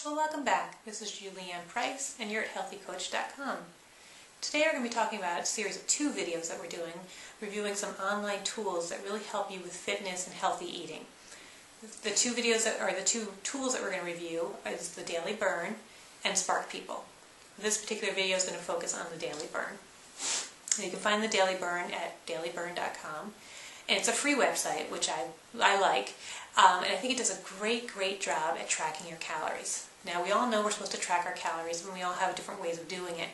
Well, welcome back. This is Julianne Price, and you're at healthycoach.com. Today we're going to be talking about a series of 2 videos that we're doing, reviewing some online tools that really help you with fitness and healthy eating. The 2 tools that we're going to review is the Daily Burn and Spark People. This particular video is going to focus on the Daily Burn. You can find the Daily Burn at dailyburn.com. And it's a free website, which I like, and I think it does a great job at tracking your calories. Now, we all know we're supposed to track our calories, and we all have different ways of doing it.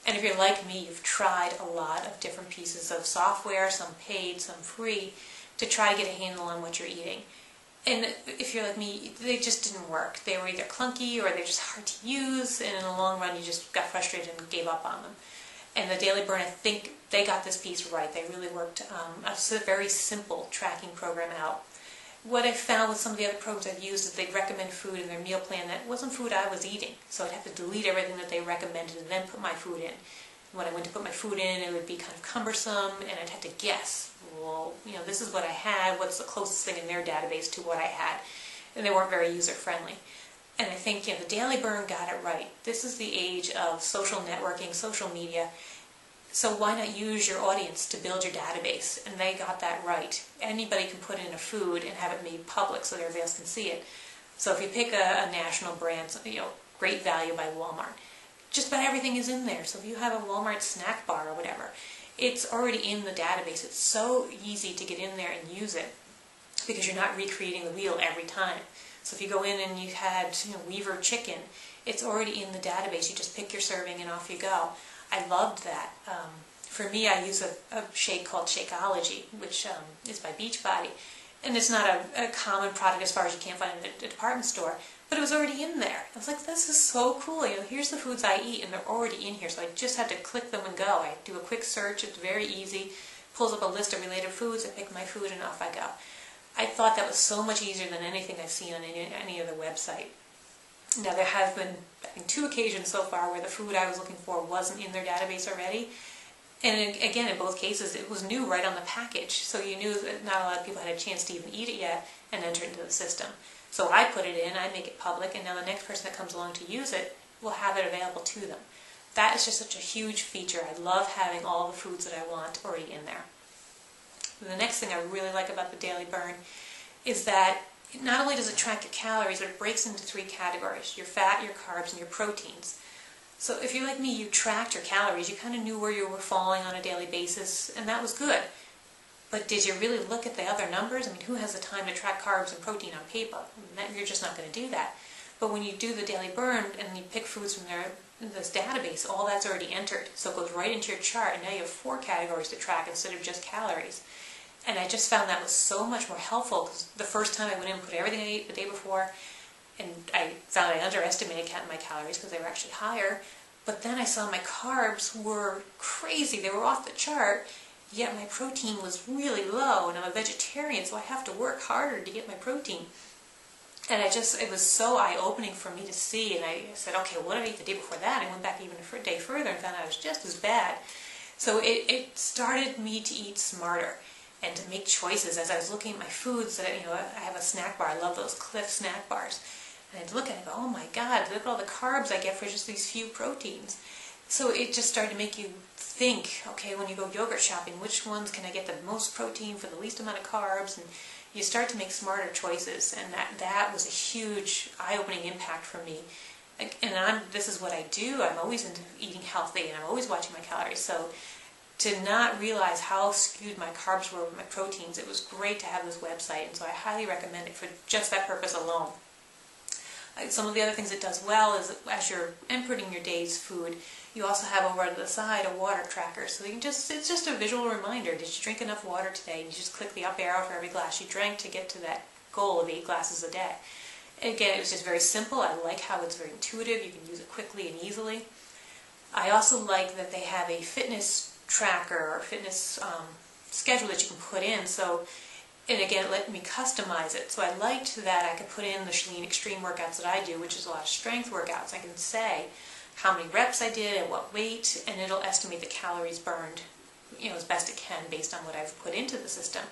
And if you're like me, you've tried a lot of different pieces of software, some paid, some free, to try to get a handle on what you're eating. And if you're like me, they just didn't work. They were either clunky or they're just hard to use, and in the long run, you just got frustrated and gave up on them. And the Daily Burn, I think they got this piece right. They really worked a very simple tracking program out. What I found with some of the other programs I've used is they'd recommend food in their meal plan that wasn't food I was eating. So I'd have to delete everything that they recommended and then put my food in. When I went to put my food in, it would be kind of cumbersome, and I'd have to guess. Well, this is what I had. What's the closest thing in their database to what I had? And they weren't very user-friendly. And I think the Daily Burn got it right. This is the age of social networking, social media. So why not use your audience to build your database? And they got that right. Anybody can put in a food and have it made public so everybody else can see it. So if you pick a national brand, Great Value by Walmart, just about everything is in there. So if you have a Walmart snack bar or whatever, it's already in the database. It's so easy to get in there and use it because you're not recreating the wheel every time. So if you go in and you had Weaver chicken, it's already in the database. You just pick your serving and off you go. I loved that. For me, I use a shake called Shakeology, which is by Beachbody. And it's not a common product as far as you can't find it at a department store, but it was already in there. I was like, this is so cool. Here's the foods I eat, and they're already in here. So I just had to click them and go. I do a quick search. It's very easy. Pulls up a list of related foods. I pick my food, and off I go. I thought that was so much easier than anything I've seen on any other website. Now, there have been, I think, 2 occasions so far where the food I was looking for wasn't in their database already. And again, in both cases, it was new right on the package. So you knew that not a lot of people had a chance to even eat it yet and enter it into the system. So I put it in, I make it public, and now the next person that comes along to use it will have it available to them. That is just such a huge feature. I love having all the foods that I want already in there. The next thing I really like about the Daily Burn is that not only does it track your calories, but it breaks into 3 categories: your fat, your carbs, and your proteins. So if you're like me, you tracked your calories, you kind of knew where you were falling on a daily basis, and that was good. But did you really look at the other numbers? I mean, who has the time to track carbs and protein on paper? You're just not going to do that. But when you do the Daily Burn and you pick foods from this database, all that's already entered. So it goes right into your chart, and now you have 4 categories to track instead of just calories. And I just found that was so much more helpful, because the first time I went in and put everything I ate the day before, and I found I underestimated my calories because they were actually higher, but then I saw my carbs were crazy. They were off the chart, yet my protein was really low, and I'm a vegetarian, so I have to work harder to get my protein. And it was so eye-opening for me to see, and I said, okay, what did I eat the day before that? I went back even a day further and found out it was just as bad. So it started me to eat smarter and to make choices. As I was looking at my foods, I have a snack bar. I love those Clif snack bars. And I'd look at it and go, oh my God, look at all the carbs I get for just these few proteins. So it just started to make you think, okay, when you go yogurt shopping, which ones can I get the most protein for the least amount of carbs? And you start to make smarter choices, and that was a huge eye-opening impact for me. And this is what I do. I'm always into eating healthy, and I'm always watching my calories. So to not realize how skewed my carbs were with my proteins, it was great to have this website, and so I highly recommend it for just that purpose alone. Some of the other things it does well is as you're inputting your day's food, you also have over to the side a water tracker. So it's just a visual reminder. Did you drink enough water today? And you just click the up arrow for every glass you drank to get to that goal of 8 glasses a day. Again, it was just very simple. I like how it's very intuitive. You can use it quickly and easily. I also like that they have a fitness tracker or fitness schedule that you can put in. And again, it let me customize it. So I liked that I could put in the Chalene Extreme workouts that I do, which is a lot of strength workouts. I can say how many reps I did, at what weight, and it'll estimate the calories burned, as best it can based on what I've put into the system.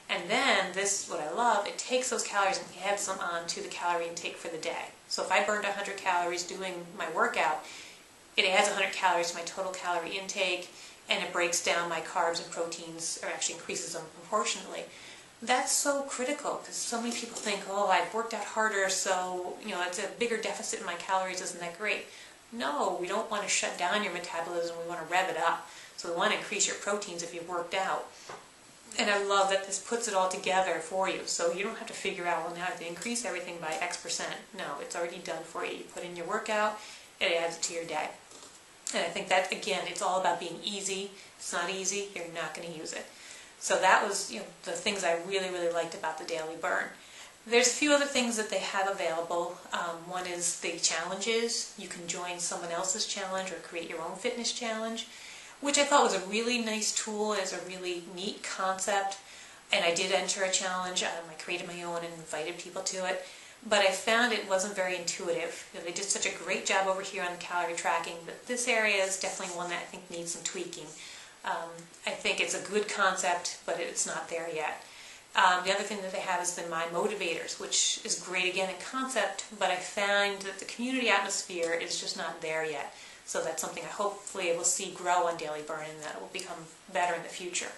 And then this, what I love, it takes those calories and adds them on to the calorie intake for the day. So if I burned 100 calories doing my workout, it adds 100 calories to my total calorie intake, and it breaks down my carbs and proteins, or actually increases them proportionately. That's so critical, because so many people think, oh, I've worked out harder, so it's a bigger deficit in my calories, isn't that great? No, we don't want to shut down your metabolism, we want to rev it up. So we want to increase your proteins if you've worked out. And I love that this puts it all together for you, so you don't have to figure out, well, now I have to increase everything by X%. No, it's already done for you. You put in your workout, it adds it to your day. And I think that, again, it's all about being easy. If it's not easy, you're not going to use it. So that was the things I really, really liked about the Daily Burn. There's a few other things that they have available. One is the challenges. You can join someone else's challenge or create your own fitness challenge, which I thought was a really nice tool. It's a really neat concept. And I did enter a challenge. I created my own and invited people to it. But I found it wasn't very intuitive. They did such a great job over here on the calorie tracking, but this area is definitely one that I think needs some tweaking. I think it's a good concept, but it's not there yet. The other thing that they have is the My Motivators, which is great again in concept, but I find that the community atmosphere is just not there yet. So that's something I hopefully will see grow on Daily Burn, and that will become better in the future.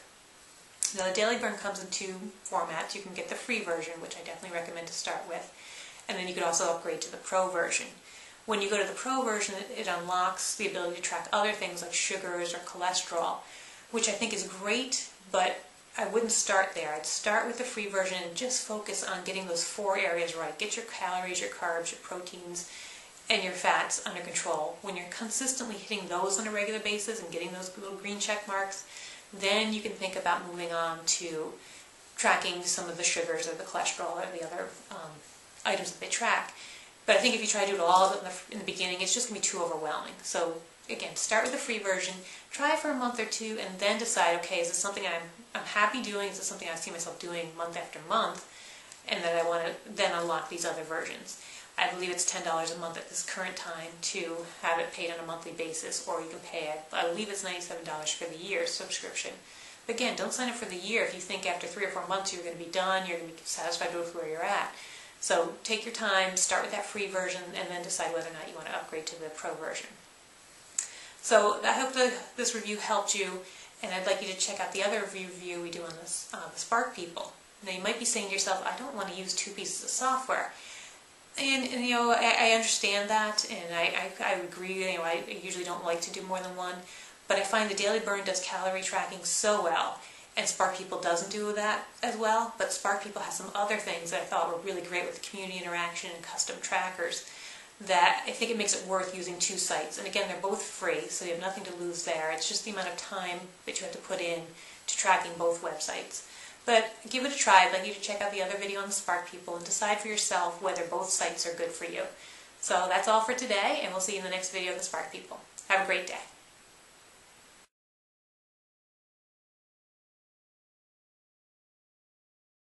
Now, the Daily Burn comes in two formats. You can get the free version, which I definitely recommend to start with, and then you could also upgrade to the Pro version. When you go to the Pro version, it unlocks the ability to track other things like sugars or cholesterol, which I think is great, but I wouldn't start there. I'd start with the free version and just focus on getting those 4 areas right. Get your calories, your carbs, your proteins, and your fats under control. When you're consistently hitting those on a regular basis and getting those little green check marks, then you can think about moving on to tracking some of the sugars or the cholesterol or the other items that they track. But I think if you try to do it all in the beginning, it's just going to be too overwhelming. So again, start with the free version, try it for a month or two, and then decide, okay, is this something I'm happy doing? Is this something I see myself doing month after month? And then I want to then unlock these other versions. I believe it's $10 a month at this current time to have it paid on a monthly basis, or you can pay it, I believe it's $97 for the year subscription. But again, don't sign up for the year if you think after 3 or 4 months you're going to be done, you're going to be satisfied with where you're at. So take your time, start with that free version, and then decide whether or not you want to upgrade to the Pro version. So I hope this review helped you, and I'd like you to check out the other review we do on this, the Spark People. Now you might be saying to yourself, I don't want to use 2 pieces of software. And I understand that, and I agree. I usually don't like to do more than one, but I find the Daily Burn does calorie tracking so well, and Spark People doesn't do that as well. But Spark People has some other things that I thought were really great with community interaction and custom trackers that I think it makes it worth using 2 sites. And again, they're both free, so you have nothing to lose there. It's just the amount of time that you have to put in to tracking both websites. But give it a try. I'd like you to check out the other video on the Spark People and decide for yourself whether both sites are good for you. So that's all for today, and we'll see you in the next video of the Spark People. Have a great day.